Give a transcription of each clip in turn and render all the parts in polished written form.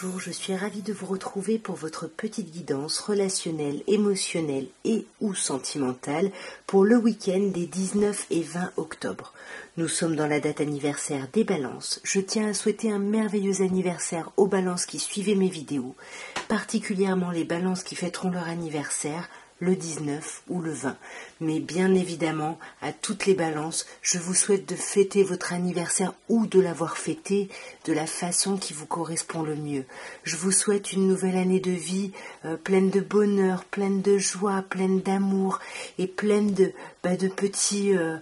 bonjour, je suis ravie de vous retrouver pour votre petite guidance relationnelle, émotionnelle et ou sentimentale pour le week-end des 19 et 20 octobre. Nous sommes dans la date anniversaire des balances. Je tiens à souhaiter un merveilleux anniversaire aux balances qui suivaient mes vidéos, particulièrement les balances qui fêteront leur anniversaire le 19 ou le 20. Mais bien évidemment, à toutes les balances, je vous souhaite de fêter votre anniversaire ou de l'avoir fêté de la façon qui vous correspond le mieux. Je vous souhaite une nouvelle année de vie pleine de bonheur, pleine de joie, pleine d'amour et pleine de petits, de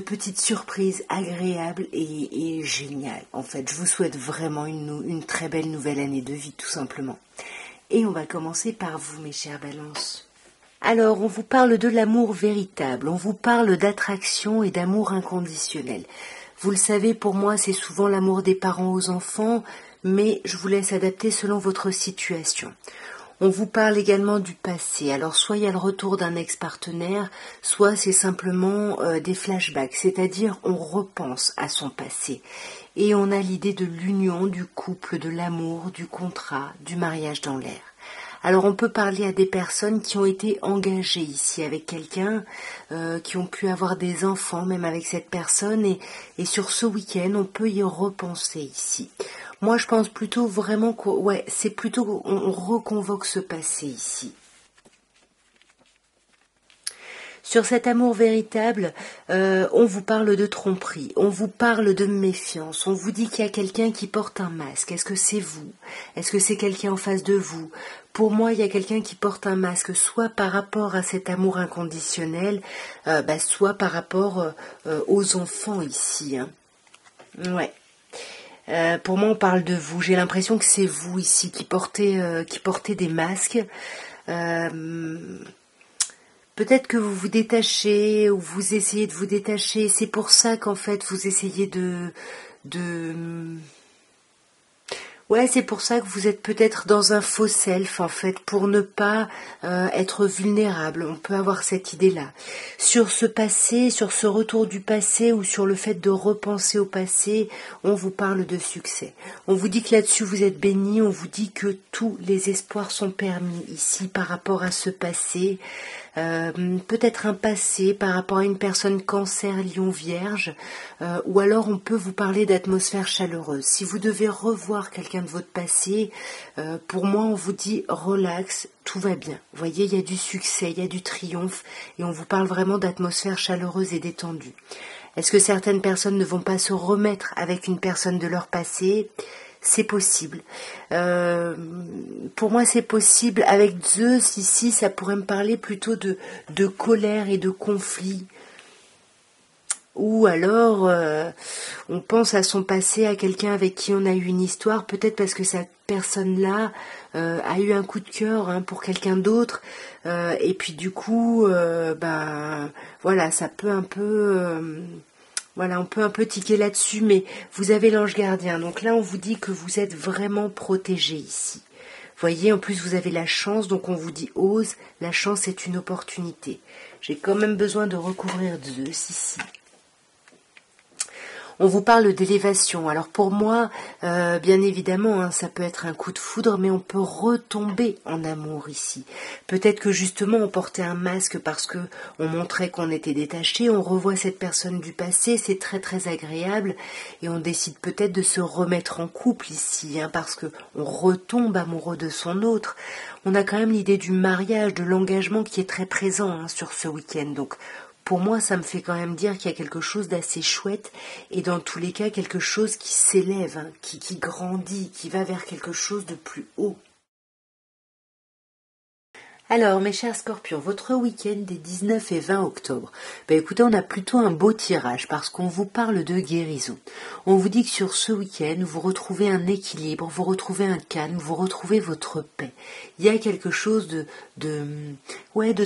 petites surprises agréables et géniales. En fait, je vous souhaite vraiment une très belle nouvelle année de vie, tout simplement. Et on va commencer par vous, mes chères balances. Alors, on vous parle de l'amour véritable, on vous parle d'attraction et d'amour inconditionnel. Vous le savez, pour moi, c'est souvent l'amour des parents aux enfants, mais je vous laisse adapter selon votre situation. On vous parle également du passé. Alors, soit il y a le retour d'un ex-partenaire, soit c'est simplement des flashbacks, c'est-à-dire on repense à son passé. Et on a l'idée de l'union, du couple, de l'amour, du contrat, du mariage dans l'air. Alors on peut parler à des personnes qui ont été engagées ici avec quelqu'un, qui ont pu avoir des enfants même avec cette personne, et sur ce week-end on peut y repenser ici. Moi je pense plutôt vraiment c'est plutôt qu'on reconvoque ce passé ici. Sur cet amour véritable, on vous parle de tromperie, on vous parle de méfiance, on vous dit qu'il y a quelqu'un qui porte un masque. Est-ce que c'est vous? Est-ce que c'est quelqu'un en face de vous? Pour moi, il y a quelqu'un qui porte un masque, soit par rapport à cet amour inconditionnel, soit par rapport aux enfants ici. Ouais. Pour moi, on parle de vous. J'ai l'impression que c'est vous ici qui portez des masques. Peut-être que vous vous détachez ou vous essayez de vous détacher. C'est pour ça qu'en fait vous essayez Ouais, c'est pour ça que vous êtes peut-être dans un faux self, en fait, pour ne pas être vulnérable. On peut avoir cette idée-là. Sur ce passé, sur ce retour du passé ou sur le fait de repenser au passé, on vous parle de succès. On vous dit que là-dessus vous êtes béni, on vous dit que tous les espoirs sont permis ici par rapport à ce passé. Peut-être un passé par rapport à une personne cancer, lion, vierge, ou alors on peut vous parler d'atmosphère chaleureuse. Si vous devez revoir quelqu'un de votre passé, pour moi on vous dit relax, tout va bien. Vous voyez, il y a du succès, il y a du triomphe, et on vous parle vraiment d'atmosphère chaleureuse et détendue. Est-ce que certaines personnes ne vont pas se remettre avec une personne de leur passé ? C'est possible. Pour moi, c'est possible. Avec Zeus, ici, ça pourrait me parler plutôt de colère et de conflit. Ou alors, on pense à son passé, à quelqu'un avec qui on a eu une histoire, peut-être parce que cette personne-là a eu un coup de cœur pour quelqu'un d'autre. Et puis du coup, ça peut un peu... on peut un peu tiquer là-dessus, mais vous avez l'ange gardien. Donc là, on vous dit que vous êtes vraiment protégé ici. Vous voyez, en plus, vous avez la chance, donc on vous dit ose. La chance est une opportunité. J'ai quand même besoin de recouvrir Zeus ici. On vous parle d'élévation. Alors pour moi, bien évidemment, ça peut être un coup de foudre, mais on peut retomber en amour ici. Peut-être que justement on portait un masque parce que on montrait qu'on était détaché, on revoit cette personne du passé, c'est très très agréable, et on décide peut-être de se remettre en couple ici, parce que on retombe amoureux de son autre. On a quand même l'idée du mariage, de l'engagement qui est très présent sur ce week-end, donc pour moi, ça me fait quand même dire qu'il y a quelque chose d'assez chouette et dans tous les cas, quelque chose qui s'élève, qui grandit, qui va vers quelque chose de plus haut. Alors, mes chers scorpions, votre week-end des 19 et 20 octobre, écoutez, on a plutôt un beau tirage parce qu'on vous parle de guérison. On vous dit que sur ce week-end, vous retrouvez un équilibre, vous retrouvez un calme, vous retrouvez votre paix. Il y a quelque chose de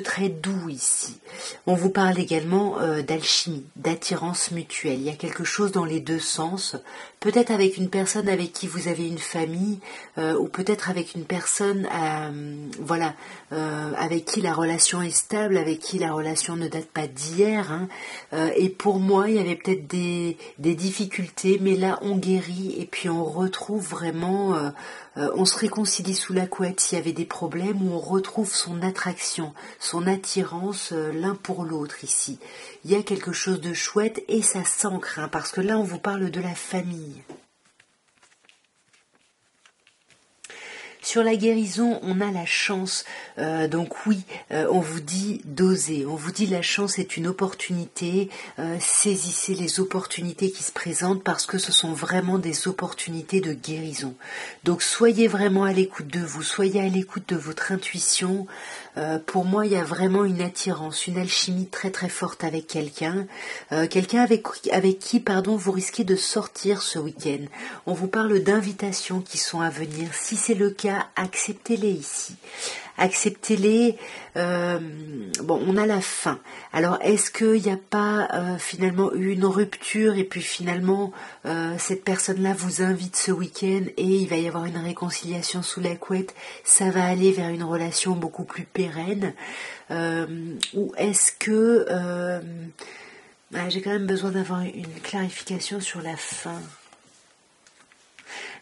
très doux ici. On vous parle également d'alchimie, d'attirance mutuelle. Il y a quelque chose dans les deux sens, peut-être avec une personne avec qui vous avez une famille, ou peut-être avec une personne, avec qui la relation est stable, avec qui la relation ne date pas d'hier. Hein. Et pour moi, il y avait peut-être des difficultés, mais là, on guérit et puis on retrouve vraiment... on se réconcilie sous la couette s'il y avait des problèmes, où on retrouve son attraction, son attirance l'un pour l'autre ici. Il y a quelque chose de chouette et ça s'ancre, hein, parce que là, on vous parle de la famille. Sur la guérison, on a la chance, donc oui, on vous dit d'oser, on vous dit la chance est une opportunité, saisissez les opportunités qui se présentent parce que ce sont vraiment des opportunités de guérison. Donc soyez vraiment à l'écoute de vous, soyez à l'écoute de votre intuition. Pour moi, il y a vraiment une attirance, une alchimie très très forte avec quelqu'un, avec qui, vous risquez de sortir ce week-end. On vous parle d'invitations qui sont à venir. Si c'est le cas, acceptez-les ici. Acceptez-les. On a la fin. Alors, est-ce qu'il n'y a pas finalement eu une rupture et puis finalement cette personne-là vous invite ce week-end et il va y avoir une réconciliation sous la couette, ça va aller vers une relation beaucoup plus pérenne, ou est-ce que j'ai quand même besoin d'avoir une clarification sur la fin.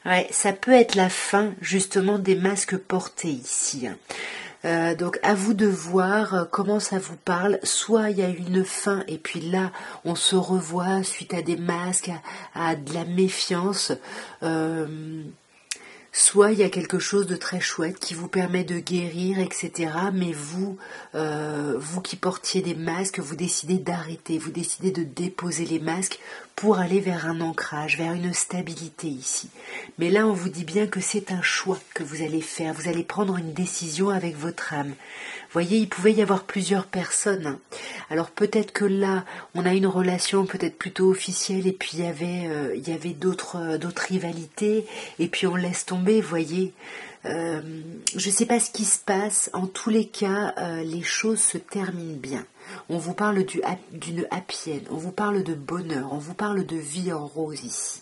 Ouais, ça peut être la fin justement des masques portés ici. Donc à vous de voir comment ça vous parle. Soit il y a une fin et puis là on se revoit suite à des masques, à de la méfiance. Soit il y a quelque chose de très chouette qui vous permet de guérir, etc. Mais vous qui portiez des masques, vous décidez d'arrêter, vous décidez de déposer les masques pour aller vers un ancrage, vers une stabilité ici. Mais là, on vous dit bien que c'est un choix que vous allez faire. Vous allez prendre une décision avec votre âme. Vous voyez, il pouvait y avoir plusieurs personnes. Alors peut-être que là, on a une relation peut-être plutôt officielle et puis il y avait d'autres rivalités et puis on laisse tomber, vous voyez. Je ne sais pas ce qui se passe. En tous les cas, les choses se terminent bien. On vous parle d'une happy end, on vous parle de bonheur, on vous parle de vie en rose ici.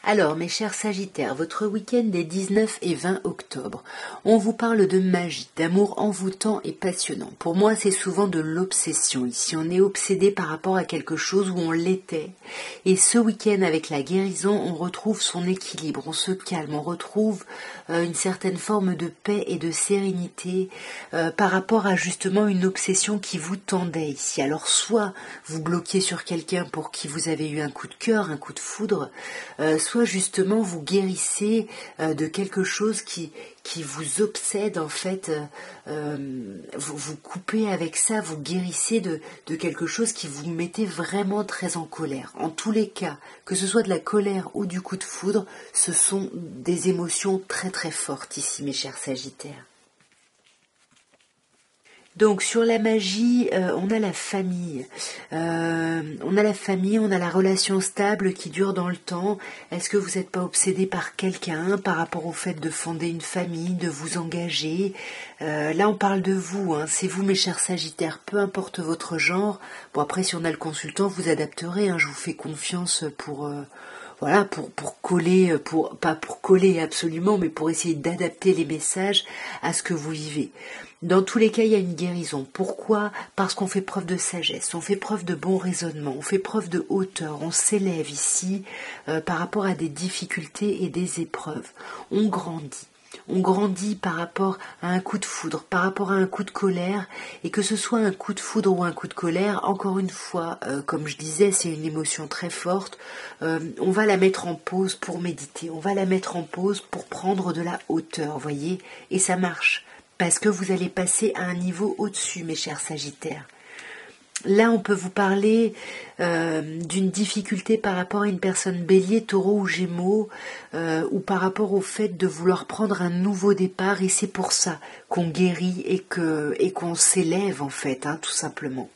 Alors, mes chers Sagittaires, votre week-end des 19 et 20 octobre, on vous parle de magie, d'amour envoûtant et passionnant. Pour moi, c'est souvent de l'obsession. Ici, on est obsédé par rapport à quelque chose où on l'était. Et ce week-end, avec la guérison, on retrouve son équilibre, on se calme, on retrouve une certaine forme de paix et de sérénité par rapport à justement une obsession qui vous tendait ici. Alors, soit vous bloquez sur quelqu'un pour qui vous avez eu un coup de cœur, un coup de foudre, soit justement vous guérissez de quelque chose qui vous obsède en fait, vous coupez avec ça, vous guérissez de quelque chose qui vous mettait vraiment très en colère. En tous les cas, que ce soit de la colère ou du coup de foudre, ce sont des émotions très très fortes ici, mes chers Sagittaires. Donc sur la magie, on a la famille. On a la famille, on a la relation stable qui dure dans le temps. Est-ce que vous n'êtes pas obsédé par quelqu'un par rapport au fait de fonder une famille, de vous engager? Là on parle de vous, hein. C'est vous mes chers Sagittaires, peu importe votre genre. Bon après si on a le consultant, vous adapterez, hein. Je vous fais confiance pour... pour coller, pas pour coller absolument, mais pour essayer d'adapter les messages à ce que vous vivez. Dans tous les cas, il y a une guérison. Pourquoi? Parce qu'on fait preuve de sagesse, on fait preuve de bon raisonnement, on fait preuve de hauteur, on s'élève ici par rapport à des difficultés et des épreuves. On grandit. On grandit par rapport à un coup de foudre, par rapport à un coup de colère, et que ce soit un coup de foudre ou un coup de colère, encore une fois, comme je disais, c'est une émotion très forte, on va la mettre en pause pour méditer, on va la mettre en pause pour prendre de la hauteur, voyez, et ça marche, parce que vous allez passer à un niveau au-dessus, mes chers Sagittaires. Là, on peut vous parler d'une difficulté par rapport à une personne bélier, taureau ou gémeaux, ou par rapport au fait de vouloir prendre un nouveau départ, et c'est pour ça qu'on guérit et qu'on s'élève en fait, hein, tout simplement.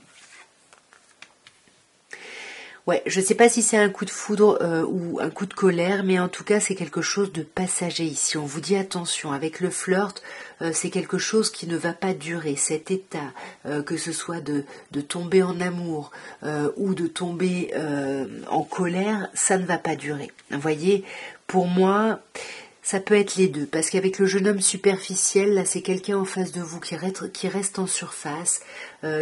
Ouais, je ne sais pas si c'est un coup de foudre ou un coup de colère, mais en tout cas c'est quelque chose de passager ici. On vous dit attention, avec le flirt, c'est quelque chose qui ne va pas durer. Cet état, que ce soit de tomber en amour ou de tomber en colère, ça ne va pas durer. Vous voyez, pour moi, Ça peut être les deux, parce qu'avec le jeune homme superficiel, là c'est quelqu'un en face de vous qui reste en surface,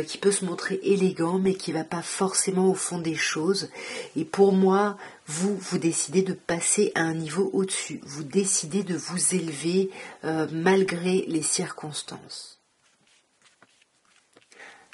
qui peut se montrer élégant, mais qui va pas forcément au fond des choses. Et pour moi, vous décidez de passer à un niveau au-dessus, vous décidez de vous élever malgré les circonstances.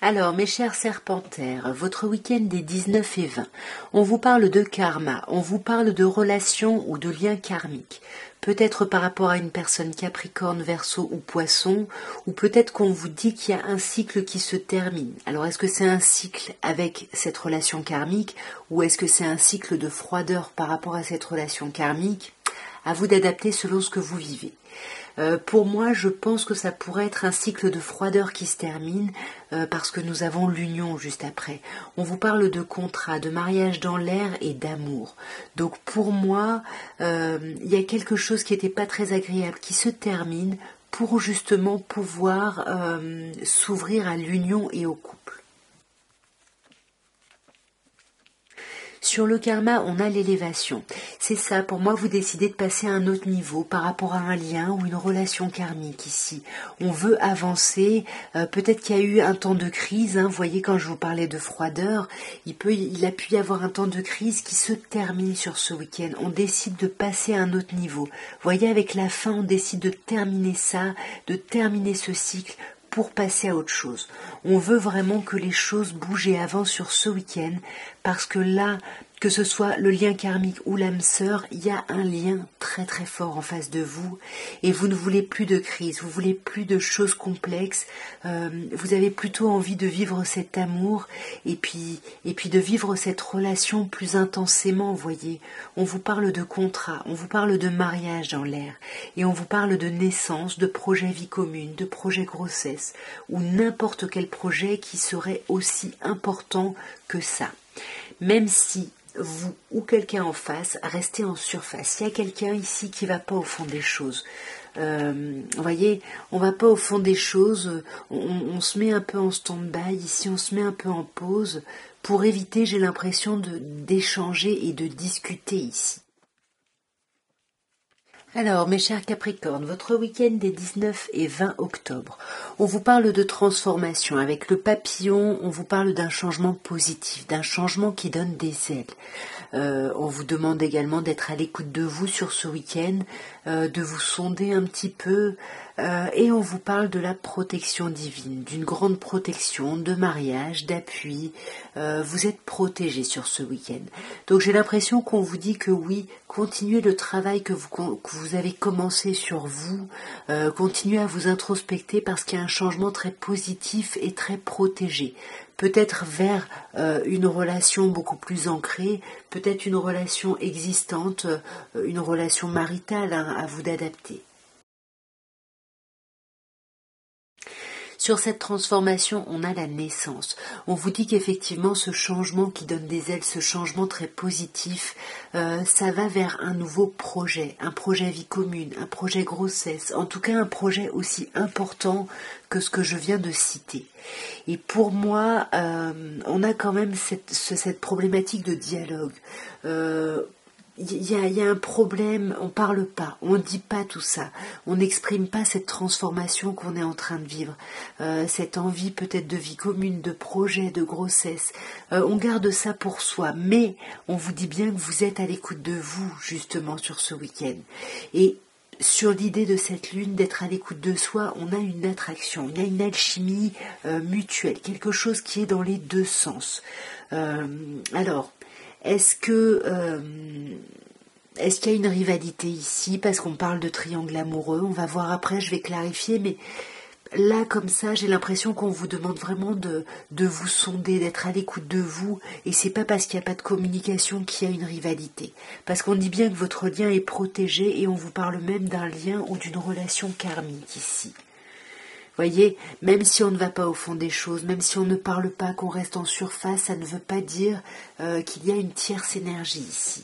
Alors, mes chers serpentaires, votre week-end des 19 et 20, on vous parle de karma, on vous parle de relations ou de liens karmiques. Peut-être par rapport à une personne Capricorne, Verseau ou Poisson, ou peut-être qu'on vous dit qu'il y a un cycle qui se termine. Alors, est-ce que c'est un cycle avec cette relation karmique, ou est-ce que c'est un cycle de froideur par rapport à cette relation karmique? À vous d'adapter selon ce que vous vivez. Pour moi, je pense que ça pourrait être un cycle de froideur qui se termine parce que nous avons l'union juste après. On vous parle de contrat, de mariage dans l'air et d'amour. Donc pour moi, il y a quelque chose qui n'était pas très agréable qui se termine pour justement pouvoir s'ouvrir à l'union et au couple. Sur le karma, on a l'élévation. C'est ça, pour moi, vous décidez de passer à un autre niveau par rapport à un lien ou une relation karmique ici. On veut avancer, peut-être qu'il y a eu un temps de crise, vous voyez quand je vous parlais de froideur, il a pu y avoir un temps de crise qui se termine sur ce week-end. On décide de passer à un autre niveau. Vous voyez, avec la fin, on décide de terminer ça, de terminer ce cycle, pour passer à autre chose. On veut vraiment que les choses bougent et avancent sur ce week-end parce que là, que ce soit le lien karmique ou l'âme sœur, il y a un lien très très fort en face de vous et vous ne voulez plus de crise, vous voulez plus de choses complexes, vous avez plutôt envie de vivre cet amour et puis de vivre cette relation plus intensément, vous voyez. On vous parle de contrat, on vous parle de mariage dans l'air et on vous parle de naissance, de projet vie commune, de projet grossesse ou n'importe quel projet qui serait aussi important que ça. Même si vous ou quelqu'un en face restez en surface. Il y a quelqu'un ici qui va pas au fond des choses. Vous voyez, on va pas au fond des choses, on se met un peu en stand-by, ici on se met un peu en pause pour éviter, j'ai l'impression, d'échanger et de discuter ici. Alors, mes chers Capricornes, votre week-end des 19 et 20 octobre, on vous parle de transformation. Avec le papillon, on vous parle d'un changement positif, d'un changement qui donne des ailes. On vous demande également d'être à l'écoute de vous sur ce week-end, de vous sonder un petit peu, et on vous parle de la protection divine, d'une grande protection, de mariage, d'appui. Vous êtes protégés sur ce week-end. Donc j'ai l'impression qu'on vous dit que oui, continuez le travail que vous avez commencé sur vous, continuez à vous introspecter parce qu'il y a un changement très positif et très protégé. Peut-être vers une relation beaucoup plus ancrée, peut-être une relation existante, une relation maritale, à vous d'adapter. Sur cette transformation, on a la naissance. On vous dit qu'effectivement, ce changement qui donne des ailes, ce changement très positif, ça va vers un nouveau projet, un projet vie commune, un projet grossesse, en tout cas un projet aussi important que ce que je viens de citer. Et pour moi, on a quand même cette problématique de dialogue. Il y a un problème, on parle pas, on dit pas tout ça, on n'exprime pas cette transformation qu'on est en train de vivre, cette envie peut-être de vie commune, de projet, de grossesse. On garde ça pour soi, mais on vous dit bien que vous êtes à l'écoute de vous justement sur ce week-end. Et sur l'idée de cette lune, d'être à l'écoute de soi, on a une attraction, il y a une alchimie mutuelle, quelque chose qui est dans les deux sens. Alors, est-ce qu'il y a une rivalité ici parce qu'on parle de triangle amoureux? On va voir après, je vais clarifier, mais là comme ça, j'ai l'impression qu'on vous demande vraiment de vous sonder, d'être à l'écoute de vous, et c'est pas parce qu'il n'y a pas de communication qu'il y a une rivalité. Parce qu'on dit bien que votre lien est protégé et on vous parle même d'un lien ou d'une relation karmique ici. Voyez, même si on ne va pas au fond des choses, même si on ne parle pas, qu'on reste en surface, ça ne veut pas dire qu'il y a une tierce énergie ici.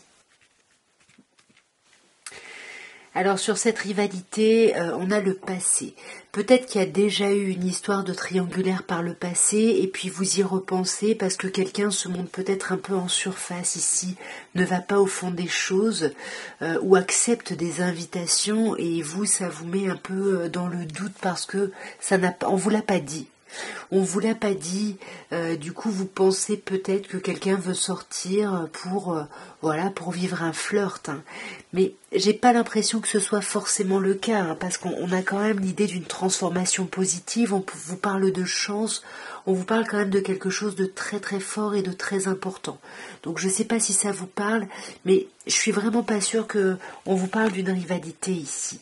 Alors sur cette rivalité, on a le passé. Peut-être qu'il y a déjà eu une histoire de triangulaire par le passé et puis vous y repensez parce que quelqu'un se montre peut-être un peu en surface ici, ne va pas au fond des choses ou accepte des invitations et vous, ça vous met un peu dans le doute parce que on vous l'a pas dit. On vous l'a pas dit, du coup vous pensez peut-être que quelqu'un veut sortir pour vivre un flirt, hein. Mais j'ai pas l'impression que ce soit forcément le cas, hein, parce qu'on a quand même l'idée d'une transformation positive. On vous parle de chance, on vous parle quand même de quelque chose de très très fort et de très important. Donc je sais pas si ça vous parle, mais je suis vraiment pas sûre que on vous parle d'une rivalité ici.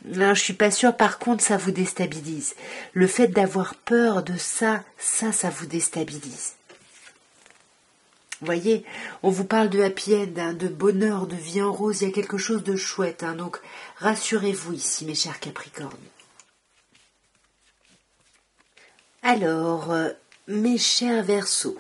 Non, je suis pas sûre. Par contre, ça vous déstabilise. Le fait d'avoir peur de ça vous déstabilise. Vous voyez, on vous parle de happy end, hein, de bonheur, de vie en rose. Il y a quelque chose de chouette. Hein, donc, rassurez-vous ici, mes chers Capricornes. Alors, mes chers Verseaux,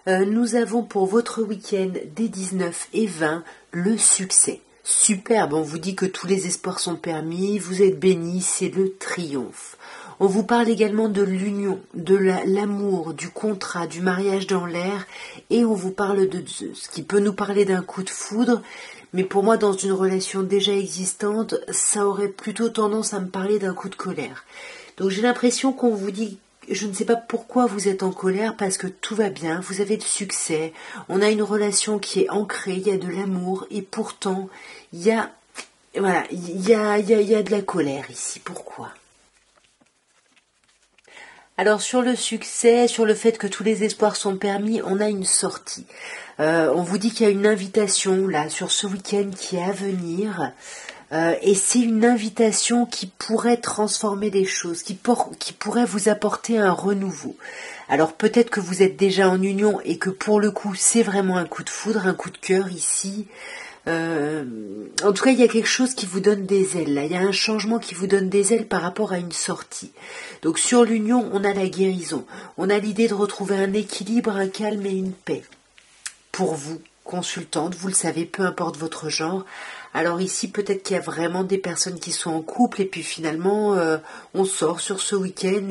nous avons pour votre week-end des 19 et 20 le succès. Superbe, on vous dit que tous les espoirs sont permis, vous êtes bénis, c'est le triomphe. On vous parle également de l'union, de l'amour, du contrat, du mariage dans l'air, et on vous parle de Zeus, qui peut nous parler d'un coup de foudre, mais pour moi, dans une relation déjà existante, ça aurait plutôt tendance à me parler d'un coup de colère. Donc j'ai l'impression qu'on vous dit, je ne sais pas pourquoi vous êtes en colère, parce que tout va bien, vous avez du succès, on a une relation qui est ancrée, il y a de l'amour, et pourtant, il y a de la colère ici. Pourquoi ? Alors sur le succès, sur le fait que tous les espoirs sont permis, on a une sortie. On vous dit qu'il y a une invitation là sur ce week-end qui est à venir. Et c'est une invitation qui pourrait transformer les choses, qui pourrait vous apporter un renouveau. Alors peut-être que vous êtes déjà en union et que pour le coup c'est vraiment un coup de foudre, un coup de cœur ici. En tout cas, il y a quelque chose qui vous donne des ailes. Là, il y a un changement qui vous donne des ailes par rapport à une sortie. Donc sur l'union, on a la guérison. On a l'idée de retrouver un équilibre, un calme et une paix. Pour vous, consultante, vous le savez, peu importe votre genre. Alors ici, peut-être qu'il y a vraiment des personnes qui sont en couple et puis finalement, on sort sur ce week-end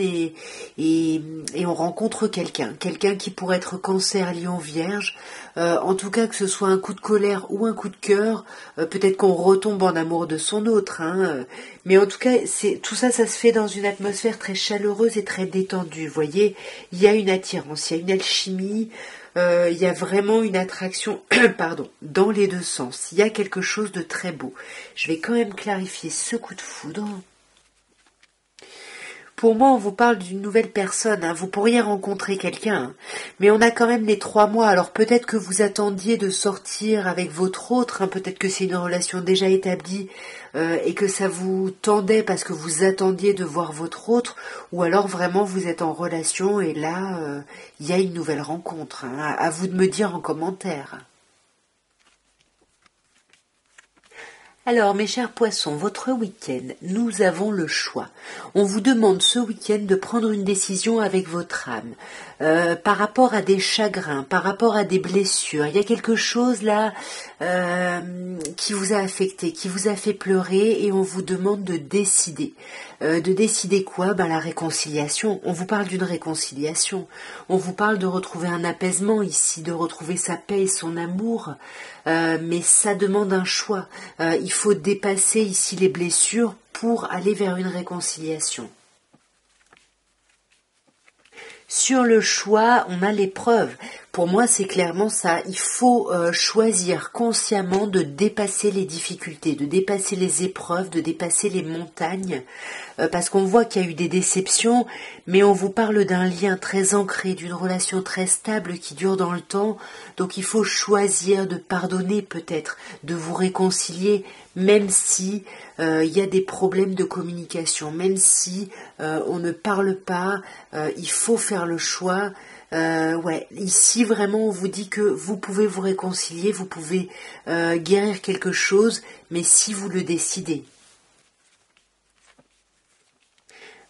et on rencontre quelqu'un qui pourrait être Cancer, Lion, Vierge. En tout cas, que ce soit un coup de colère ou un coup de cœur, peut-être qu'on retombe en amour de son autre. Hein, mais en tout cas, tout ça, ça se fait dans une atmosphère très chaleureuse et très détendue. Vous voyez, il y a une attirance, il y a une alchimie. Il y a vraiment une attraction, dans les deux sens. Il y a quelque chose de très beau. Je vais quand même clarifier ce coup de foudre. Pour moi, on vous parle d'une nouvelle personne, hein. Vous pourriez rencontrer quelqu'un, hein. Mais on a quand même les 3 mois, alors peut-être que vous attendiez de sortir avec votre autre, hein. Peut-être que c'est une relation déjà établie et que ça vous tendait parce que vous attendiez de voir votre autre, ou alors vraiment vous êtes en relation et là, il y a une nouvelle rencontre, hein. À vous de me dire en commentaire. Alors, mes chers poissons, votre week-end, nous avons le choix. On vous demande ce week-end de prendre une décision avec votre âme, par rapport à des chagrins, par rapport à des blessures. Il y a quelque chose là qui vous a affecté, qui vous a fait pleurer et on vous demande de décider. De décider quoi ? La réconciliation. On vous parle d'une réconciliation. On vous parle de retrouver un apaisement ici, de retrouver sa paix et son amour. Mais ça demande un choix. Il faut dépasser ici les blessures pour aller vers une réconciliation. Sur le choix, on a l'épreuve. Pour moi, c'est clairement ça. Il faut choisir consciemment de dépasser les difficultés, de dépasser les épreuves, de dépasser les montagnes, parce qu'on voit qu'il y a eu des déceptions, mais on vous parle d'un lien très ancré, d'une relation très stable qui dure dans le temps. Donc il faut choisir de pardonner peut-être, de vous réconcilier, même si il y a des problèmes de communication, même si on ne parle pas, il faut faire le choix. Ici vraiment on vous dit que vous pouvez vous réconcilier, vous pouvez guérir quelque chose, mais si vous le décidez.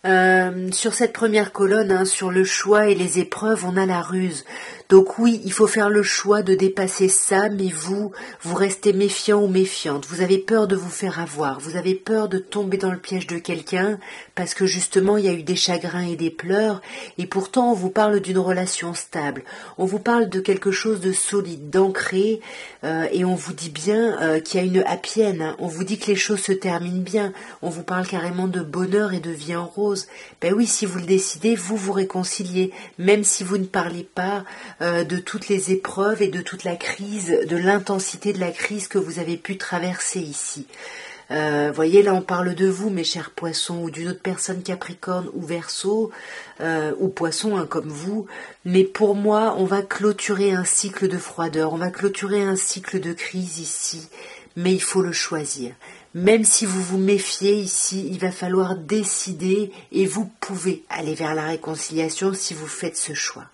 Sur cette première colonne, hein, sur le choix et les épreuves, on a la ruse. Donc oui, il faut faire le choix de dépasser ça, mais vous restez méfiant ou méfiante. Vous avez peur de vous faire avoir, vous avez peur de tomber dans le piège de quelqu'un, parce que justement il y a eu des chagrins et des pleurs, et pourtant on vous parle d'une relation stable, on vous parle de quelque chose de solide, d'ancré, et on vous dit bien qu'il y a une happy end, hein. On vous dit que les choses se terminent bien, on vous parle carrément de bonheur et de vie en rose. Ben oui, si vous le décidez, vous vous réconciliez, même si vous ne parlez pas de toutes les épreuves et de toute la crise, de l'intensité de la crise que vous avez pu traverser ici. Voyez, là on parle de vous, mes chers poissons, ou d'une autre personne Capricorne ou Verseau, ou Poisson, hein, comme vous. Mais pour moi, on va clôturer un cycle de froideur, on va clôturer un cycle de crise ici, mais il faut le choisir. Même si vous vous méfiez ici, il va falloir décider et vous pouvez aller vers la réconciliation si vous faites ce choix.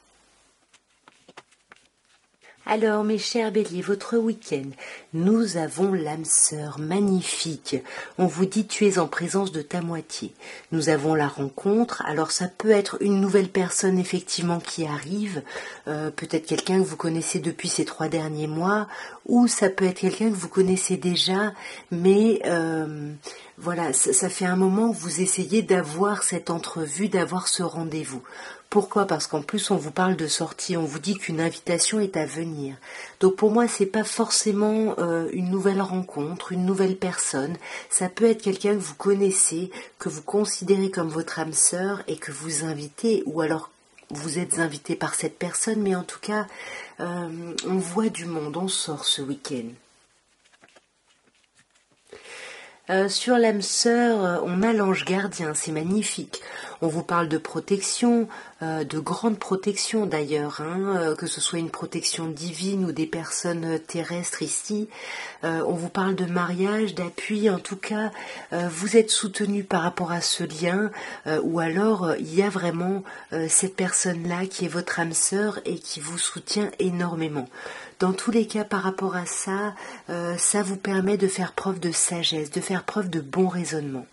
Alors, mes chers béliers, votre week-end, nous avons l'âme sœur magnifique. On vous dit tu es en présence de ta moitié. Nous avons la rencontre, alors ça peut être une nouvelle personne effectivement qui arrive, peut-être quelqu'un que vous connaissez depuis ces 3 derniers mois, ou ça peut être quelqu'un que vous connaissez déjà, mais voilà, ça fait un moment que vous essayez d'avoir cette entrevue, d'avoir ce rendez-vous. Pourquoi? Parce qu'en plus on vous parle de sortie, on vous dit qu'une invitation est à venir. Donc pour moi c'est pas forcément une nouvelle rencontre, une nouvelle personne. Ça peut être quelqu'un que vous connaissez, que vous considérez comme votre âme sœur et que vous invitez, ou alors vous êtes invité par cette personne, mais en tout cas on voit du monde, on sort ce week-end. Sur l'âme sœur, on a l'ange gardien, c'est magnifique. On vous parle de protection, de grande protection d'ailleurs, hein, que ce soit une protection divine ou des personnes terrestres ici. On vous parle de mariage, d'appui, en tout cas, vous êtes soutenu par rapport à ce lien, ou alors il y a vraiment cette personne-là qui est votre âme sœur et qui vous soutient énormément. Dans tous les cas, par rapport à ça, ça vous permet de faire preuve de sagesse, de faire preuve de bon raisonnement.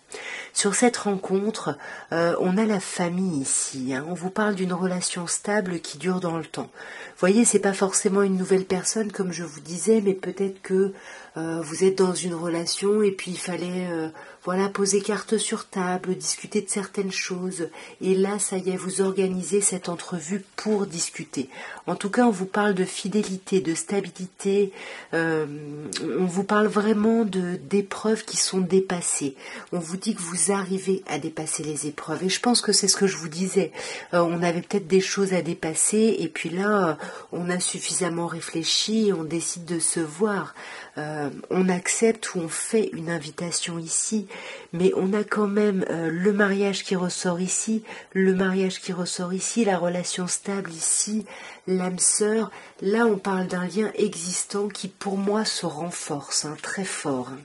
Sur cette rencontre, on a la famille ici, hein. On vous parle d'une relation stable qui dure dans le temps. Vous voyez, c'est pas forcément une nouvelle personne, comme je vous disais, mais peut-être que vous êtes dans une relation et puis il fallait voilà, poser carte sur table, discuter de certaines choses. Et là, ça y est, vous organisez cette entrevue pour discuter. En tout cas, on vous parle de fidélité, de stabilité. On vous parle vraiment d'épreuves qui sont dépassées. On vous dit que vous arrivez à dépasser les épreuves. Et je pense que c'est ce que je vous disais. On avait peut-être des choses à dépasser. Et puis là, on a suffisamment réfléchi et on décide de se voir. On accepte ou on fait une invitation ici, mais on a quand même le mariage qui ressort ici, la relation stable ici, l'âme sœur. Là, on parle d'un lien existant qui, pour moi, se renforce, hein, très fort. Hein.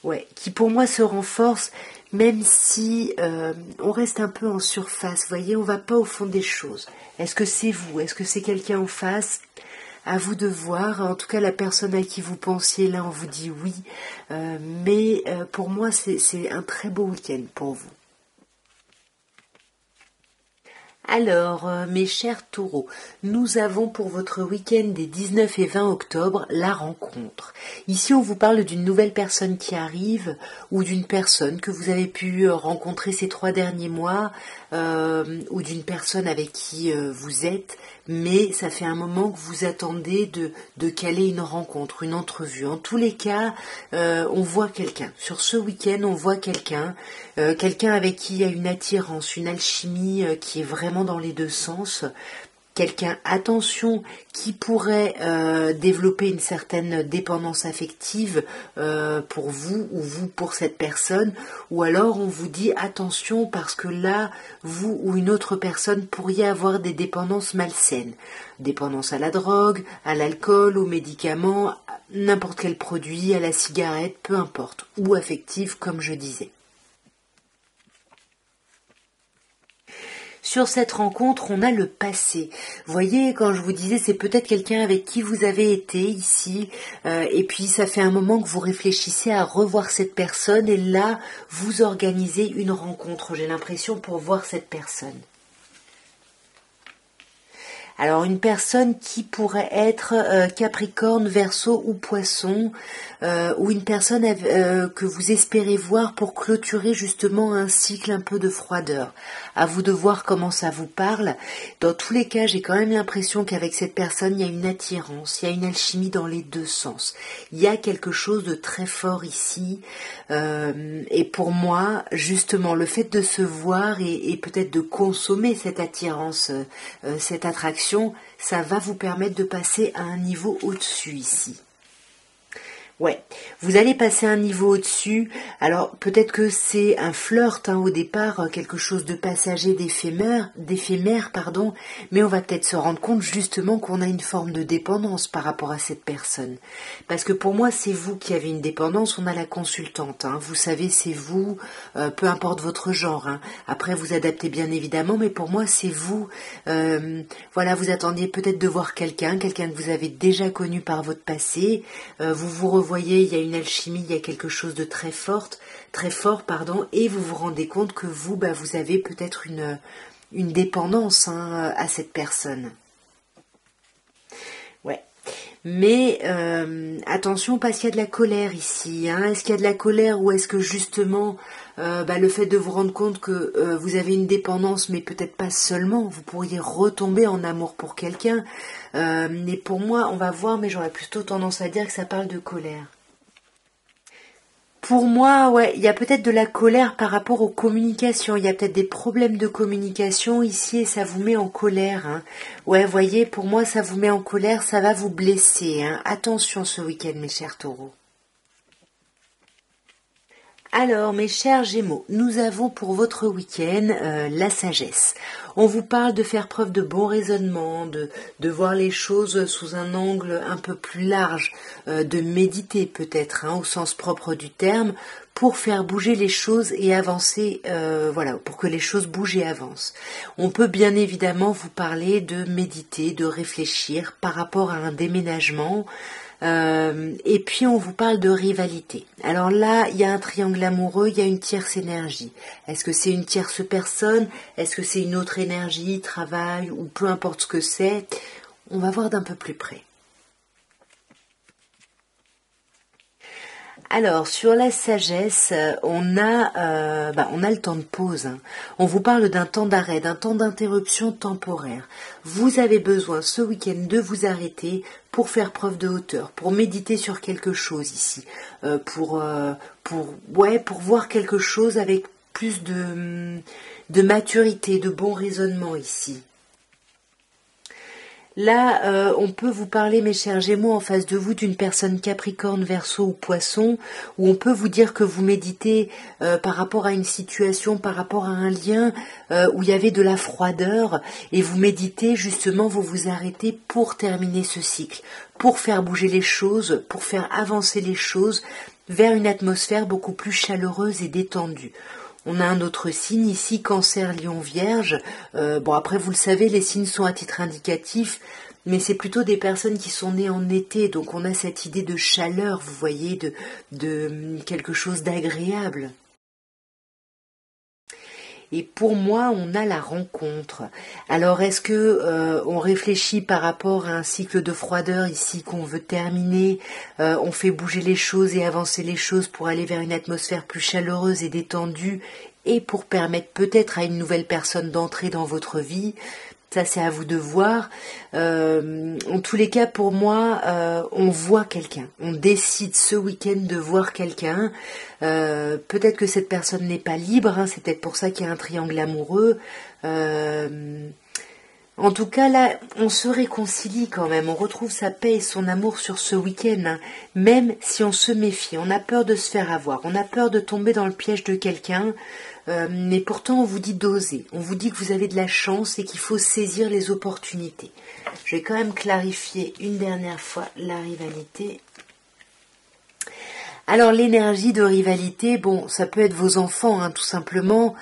Ouais, qui pour moi se renforce, même si on reste un peu en surface. Vous voyez, on va pas au fond des choses. Est-ce que c'est vous? Est-ce que c'est quelqu'un en face? À vous de voir. En tout cas, la personne à qui vous pensiez, là, on vous dit oui. Mais pour moi, c'est un très beau week-end pour vous. Alors, mes chers taureaux, nous avons pour votre week-end des 19 et 20 octobre la rencontre. Ici, on vous parle d'une nouvelle personne qui arrive ou d'une personne que vous avez pu rencontrer ces 3 derniers mois ou d'une personne avec qui vous êtes, mais ça fait un moment que vous attendez de caler une rencontre, une entrevue. En tous les cas, on voit quelqu'un. Sur ce week-end, on voit quelqu'un avec qui il y a une attirance, une alchimie qui est vraiment dans les deux sens. Quelqu'un, attention, qui pourrait développer une certaine dépendance affective pour vous ou vous pour cette personne, ou alors on vous dit attention parce que là, vous ou une autre personne pourriez avoir des dépendances malsaines. Dépendance à la drogue, à l'alcool, aux médicaments, à n'importe quel produit, à la cigarette, peu importe, ou affective comme je disais. Sur cette rencontre, on a le passé. Vous voyez, quand je vous disais, c'est peut-être quelqu'un avec qui vous avez été ici, et puis ça fait un moment que vous réfléchissez à revoir cette personne, et là, vous organisez une rencontre, j'ai l'impression, pour voir cette personne. Alors une personne qui pourrait être Capricorne, Verseau ou Poisson, ou une personne que vous espérez voir pour clôturer justement un cycle un peu de froideur. À vous de voir comment ça vous parle. Dans tous les cas, j'ai quand même l'impression qu'avec cette personne, il y a une attirance, il y a une alchimie dans les deux sens. Il y a quelque chose de très fort ici. Et pour moi, justement, le fait de se voir et peut-être de consommer cette attirance, cette attraction, ça va vous permettre de passer à un niveau au-dessus ici. Ouais, vous allez passer un niveau au-dessus. Alors peut-être que c'est un flirt au départ, quelque chose de passager, d'éphémère, pardon. Mais on va peut-être se rendre compte justement qu'on a une forme de dépendance par rapport à cette personne. Parce que pour moi, c'est vous qui avez une dépendance. On a la consultante. Vous savez, c'est vous, peu importe votre genre. Après, vous adaptez bien évidemment, mais pour moi, c'est vous. Voilà, vous attendiez peut-être de voir quelqu'un que vous avez déjà connu par votre passé. Vous voyez, il y a une alchimie, il y a quelque chose de très fort, et vous vous rendez compte que vous avez peut-être une dépendance à cette personne. Ouais. Mais attention, parce qu'il y a de la colère ici. Est-ce qu'il y a de la colère ou est-ce que justement le fait de vous rendre compte que vous avez une dépendance, mais peut-être pas seulement, vous pourriez retomber en amour pour quelqu'un. Mais pour moi, on va voir, mais j'aurais plutôt tendance à dire que ça parle de colère. Pour moi, ouais, il y a peut-être de la colère par rapport aux communications. Il y a peut-être des problèmes de communication ici et ça vous met en colère. Ouais, voyez, pour moi, ça vous met en colère, ça va vous blesser. Attention ce week-end, mes chers taureaux. Alors, mes chers Gémeaux, nous avons pour votre week-end la sagesse. On vous parle de faire preuve de bon raisonnement, de voir les choses sous un angle un peu plus large, de méditer peut-être, au sens propre du terme, pour faire bouger les choses et avancer, pour que les choses bougent et avancent. On peut bien évidemment vous parler de méditer, de réfléchir par rapport à un déménagement. Et puis on vous parle de rivalité. Alors là, il y a un triangle amoureux, il y a une tierce énergie. Est-ce que c'est une tierce personne? Est-ce que c'est une autre énergie, travail, ou peu importe ce que c'est? On va voir d'un peu plus près. Alors, sur la sagesse, on a le temps de pause. On vous parle d'un temps d'arrêt, d'un temps d'interruption temporaire. Vous avez besoin ce week-end de vous arrêter pour faire preuve de hauteur, pour méditer sur quelque chose ici, pour voir quelque chose avec plus de maturité, de bon raisonnement ici. Là, on peut vous parler, mes chers Gémeaux, en face de vous d'une personne Capricorne, Verseau ou Poisson, où on peut vous dire que vous méditez par rapport à une situation, par rapport à un lien où il y avait de la froideur, et vous méditez justement, vous vous arrêtez pour terminer ce cycle, pour faire bouger les choses, pour faire avancer les choses vers une atmosphère beaucoup plus chaleureuse et détendue. On a un autre signe ici, Cancer, Lion, Vierge. Après, vous le savez, les signes sont à titre indicatif, mais c'est plutôt des personnes qui sont nées en été, donc on a cette idée de chaleur, vous voyez, de quelque chose d'agréable. Et pour moi, on a la rencontre. Alors, est-ce que on réfléchit par rapport à un cycle de froideur ici qu'on veut terminer? On fait bouger les choses et avancer les choses pour aller vers une atmosphère plus chaleureuse et détendue et pour permettre peut-être à une nouvelle personne d'entrer dans votre vie. Ça, c'est à vous de voir. En tous les cas, pour moi, on voit quelqu'un. On décide ce week-end de voir quelqu'un. Peut-être que cette personne n'est pas libre. C'est peut-être pour ça qu'il y a un triangle amoureux. En tout cas, là, on se réconcilie quand même. On retrouve sa paix et son amour sur ce week-end. Même si on se méfie. On a peur de se faire avoir. On a peur de tomber dans le piège de quelqu'un. Mais pourtant, on vous dit d'oser. On vous dit que vous avez de la chance et qu'il faut saisir les opportunités. Je vais quand même clarifier une dernière fois la rivalité. Alors l'énergie de rivalité, bon, ça peut être vos enfants, hein, tout simplement,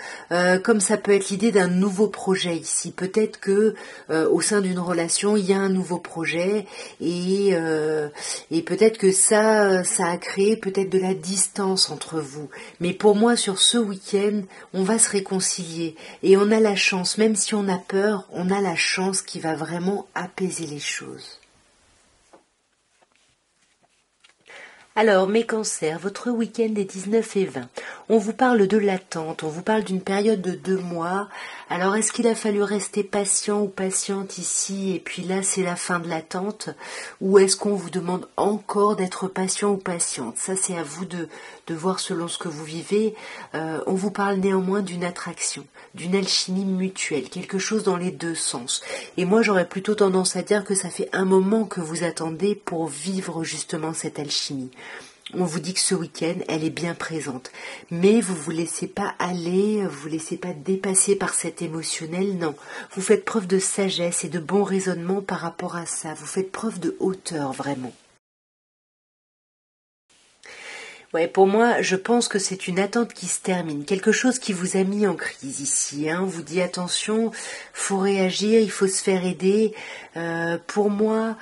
comme ça peut être l'idée d'un nouveau projet ici. Peut-être que au sein d'une relation, il y a un nouveau projet et peut-être que ça a créé peut-être de la distance entre vous. Mais pour moi, sur ce week-end, on va se réconcilier et on a la chance, même si on a peur, on a la chance qui va vraiment apaiser les choses. Alors, mes cancers, votre week-end est 19 et 20. On vous parle de l'attente, on vous parle d'une période de 2 mois. Alors, est-ce qu'il a fallu rester patient ou patiente ici et puis là, c'est la fin de l'attente? Ou est-ce qu'on vous demande encore d'être patient ou patiente? Ça, c'est à vous de voir selon ce que vous vivez. On vous parle néanmoins d'une attraction, d'une alchimie mutuelle, quelque chose dans les deux sens. Et moi, j'aurais plutôt tendance à dire que ça fait un moment que vous attendez pour vivre justement cette alchimie. On vous dit que ce week-end, elle est bien présente. Mais vous vous laissez pas aller, vous vous laissez pas dépasser par cet émotionnel, non. Vous faites preuve de sagesse et de bon raisonnement par rapport à ça. Vous faites preuve de hauteur, vraiment. Ouais, pour moi, je pense que c'est une attente qui se termine, quelque chose qui vous a mis en crise ici. Hein. On vous dit attention, faut réagir, il faut se faire aider. Pour moi,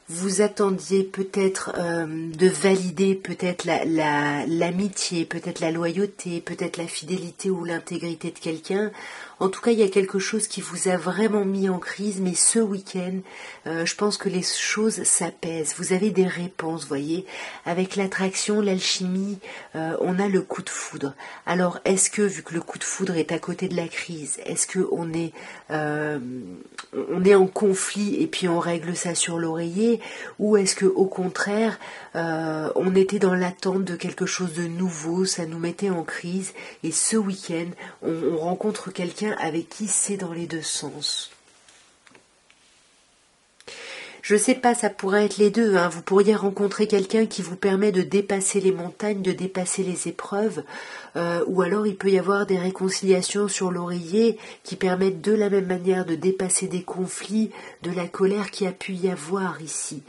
vous attendiez peut-être de valider peut-être l'amitié, peut-être la loyauté, peut-être la fidélité ou l'intégrité de quelqu'un. En tout cas, il y a quelque chose qui vous a vraiment mis en crise, mais ce week-end, je pense que les choses s'apaisent. Vous avez des réponses, voyez. Avec l'attraction, l'alchimie, on a le coup de foudre. Alors, est-ce que, vu que le coup de foudre est à côté de la crise, est-ce que on est en conflit et puis on règle ça sur l'oreiller, ou est-ce que au contraire, on était dans l'attente de quelque chose de nouveau, ça nous mettait en crise, et ce week-end, on rencontre quelqu'un avec qui c'est dans les deux sens. Je sais pas, ça pourrait être les deux. Hein. Vous pourriez rencontrer quelqu'un qui vous permet de dépasser les montagnes, de dépasser les épreuves, ou alors il peut y avoir des réconciliations sur l'oreiller qui permettent de la même manière de dépasser des conflits, de la colère qui a pu y avoir ici.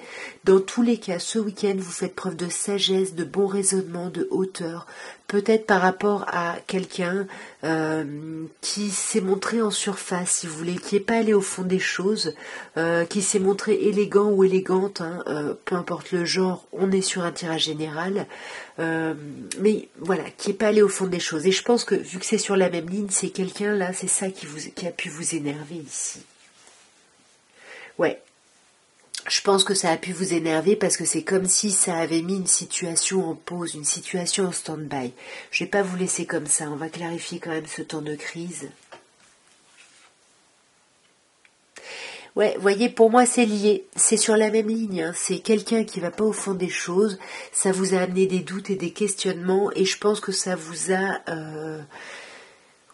Dans tous les cas, ce week-end, vous faites preuve de sagesse, de bon raisonnement, de hauteur, peut-être par rapport à quelqu'un qui s'est montré en surface, si vous voulez, qui n'est pas allé au fond des choses, qui s'est montré élégant ou élégante, hein, peu importe le genre, on est sur un tirage général, mais voilà, qui n'est pas allé au fond des choses. Et je pense que, vu que c'est sur la même ligne, c'est quelqu'un là, c'est ça qui a pu vous énerver ici. Ouais. Je pense que ça a pu vous énerver parce que c'est comme si ça avait mis une situation en pause, une situation en stand-by. Je vais pas vous laisser comme ça, on va clarifier quand même ce temps de crise. Ouais, voyez, pour moi c'est lié, c'est sur la même ligne, hein. C'est quelqu'un qui va pas au fond des choses, ça vous a amené des doutes et des questionnements et je pense que ça vous a...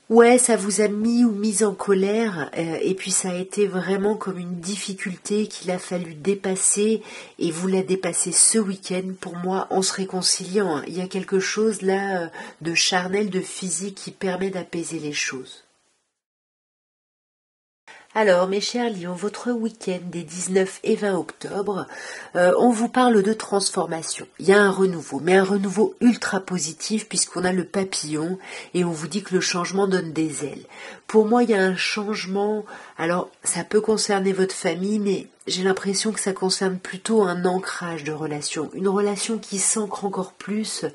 Ouais, ça vous a mis ou mise en colère et puis ça a été vraiment comme une difficulté qu'il a fallu dépasser et vous la dépassez ce week-end pour moi en se réconciliant. Hein. Il y a quelque chose là de charnel, de physique qui permet d'apaiser les choses. Alors, mes chers lions, votre week-end des 19 et 20 octobre, on vous parle de transformation. Il y a un renouveau, mais un renouveau ultra positif puisqu'on a le papillon et on vous dit que le changement donne des ailes. Pour moi, il y a un changement, alors ça peut concerner votre famille, mais j'ai l'impression que ça concerne plutôt un ancrage de relation, une relation qui s'ancre encore plus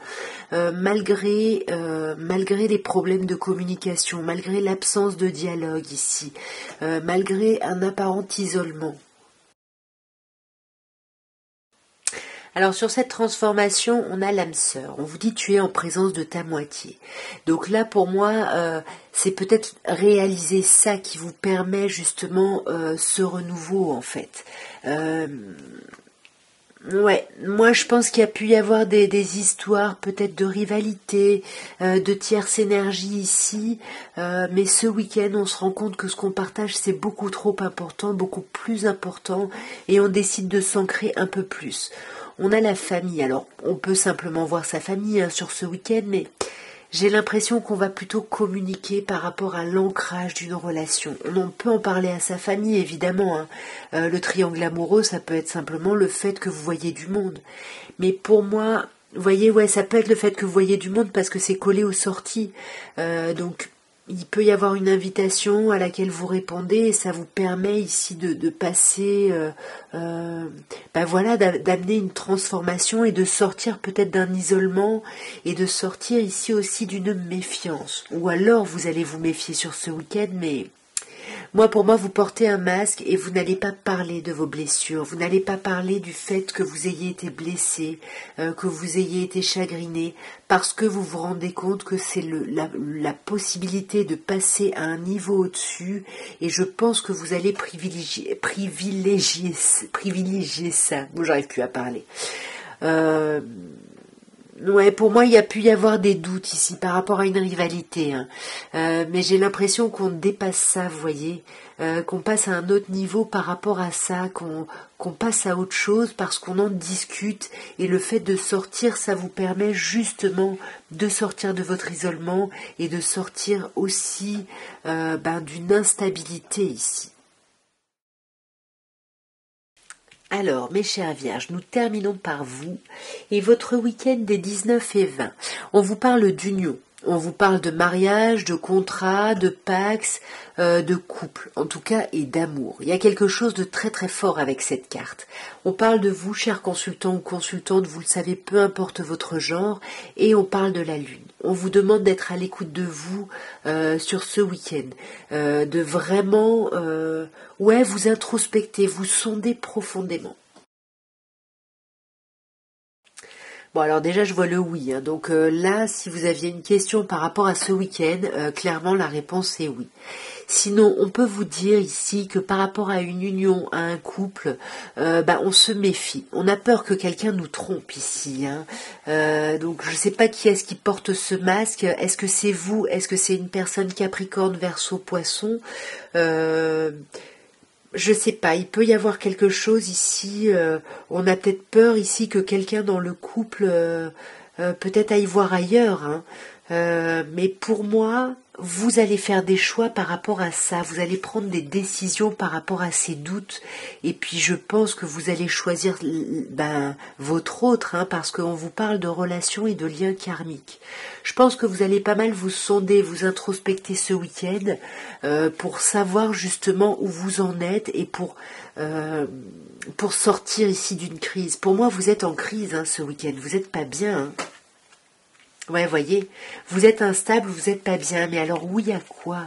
malgré les problèmes de communication, malgré l'absence de dialogue ici, malgré un apparent isolement. Alors sur cette transformation, on a l'âme sœur. On vous dit tu es en présence de ta moitié. Donc là pour moi, c'est peut-être réaliser ça qui vous permet justement ce renouveau en fait. Ouais, moi je pense qu'il y a pu y avoir des histoires peut-être de rivalité, de tierce énergie ici, mais ce week-end on se rend compte que ce qu'on partage c'est beaucoup trop important, beaucoup plus important, et on décide de s'ancrer un peu plus. On a la famille, alors on peut simplement voir sa famille hein, sur ce week-end, mais j'ai l'impression qu'on va plutôt communiquer par rapport à l'ancrage d'une relation. On peut en parler à sa famille, évidemment. Hein. Le triangle amoureux, ça peut être simplement le fait que vous voyez du monde. Mais pour moi, Vous voyez, ouais, ça peut être le fait que vous voyez du monde parce que c'est collé aux sorties. Donc, il peut y avoir une invitation à laquelle vous répondez et ça vous permet ici de passer, ben voilà, d'amener une transformation et de sortir peut-être d'un isolement et de sortir ici aussi d'une méfiance. Ou alors vous allez vous méfier sur ce week-end, mais pour moi, vous portez un masque et vous n'allez pas parler de vos blessures, vous n'allez pas parler du fait que vous ayez été blessé, que vous ayez été chagriné, parce que vous vous rendez compte que c'est la possibilité de passer à un niveau au-dessus, et je pense que vous allez privilégier ça. Bon, j'arrive plus à parler. Ouais, pour moi, il y a pu y avoir des doutes ici par rapport à une rivalité, hein. Mais j'ai l'impression qu'on dépasse ça, vous voyez, qu'on passe à un autre niveau par rapport à ça, qu'on passe à autre chose parce qu'on en discute. Et le fait de sortir, ça vous permet justement de sortir de votre isolement et de sortir aussi d'une instabilité ici. Alors, mes chères vierges, nous terminons par vous et votre week-end des 19 et 20. On vous parle d'union, on vous parle de mariage, de contrat, de pax, de couple, en tout cas, et d'amour. Il y a quelque chose de très très fort avec cette carte. On parle de vous, chers consultants ou consultantes, vous le savez, peu importe votre genre, et on parle de la lune. On vous demande d'être à l'écoute de vous sur ce week-end, de vraiment, vous introspecter, vous sonder profondément. Bon, alors déjà, je vois le oui, hein. Donc là, si vous aviez une question par rapport à ce week-end, clairement, la réponse est oui. Sinon, on peut vous dire ici que par rapport à une union, à un couple, on se méfie. On a peur que quelqu'un nous trompe ici, hein. Donc, je ne sais pas qui est-ce qui porte ce masque. Est-ce que c'est vous? Est-ce que c'est une personne Capricorne, Verseau, Poisson? Je sais pas, il peut y avoir quelque chose ici, on a peut-être peur ici que quelqu'un dans le couple peut-être aille voir ailleurs, hein. Mais pour moi, vous allez faire des choix par rapport à ça, vous allez prendre des décisions par rapport à ces doutes, et puis je pense que vous allez choisir votre autre, hein, parce qu'on vous parle de relations et de liens karmiques. Je pense que vous allez pas mal vous sonder, vous introspecter ce week-end pour savoir justement où vous en êtes et pour sortir ici d'une crise. Pour moi, vous êtes en crise, hein, ce week-end, vous n'êtes pas bien, hein. Ouais, voyez, vous êtes instable, vous n'êtes pas bien, mais alors oui, à quoi?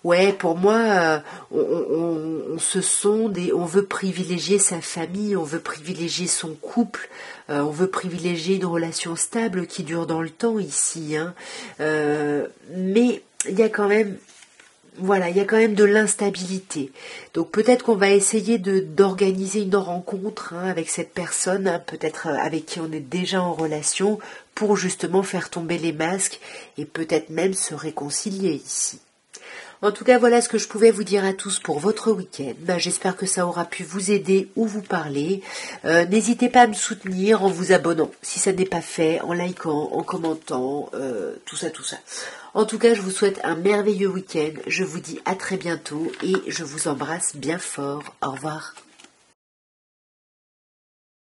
Ouais, pour moi, on se sonde et on veut privilégier sa famille, on veut privilégier son couple, on veut privilégier une relation stable qui dure dans le temps ici, hein. Mais il y a quand même de l'instabilité. Donc peut-être qu'on va essayer d'organiser une rencontre, hein, avec cette personne, hein, peut-être avec qui on est déjà en relation, pour justement faire tomber les masques et peut-être même se réconcilier ici. En tout cas, voilà ce que je pouvais vous dire à tous pour votre week-end. J'espère que ça aura pu vous aider ou vous parler. N'hésitez pas à me soutenir en vous abonnant, si ça n'est pas fait, en likant, en commentant, tout ça. En tout cas, je vous souhaite un merveilleux week-end. Je vous dis à très bientôt et je vous embrasse bien fort. Au revoir.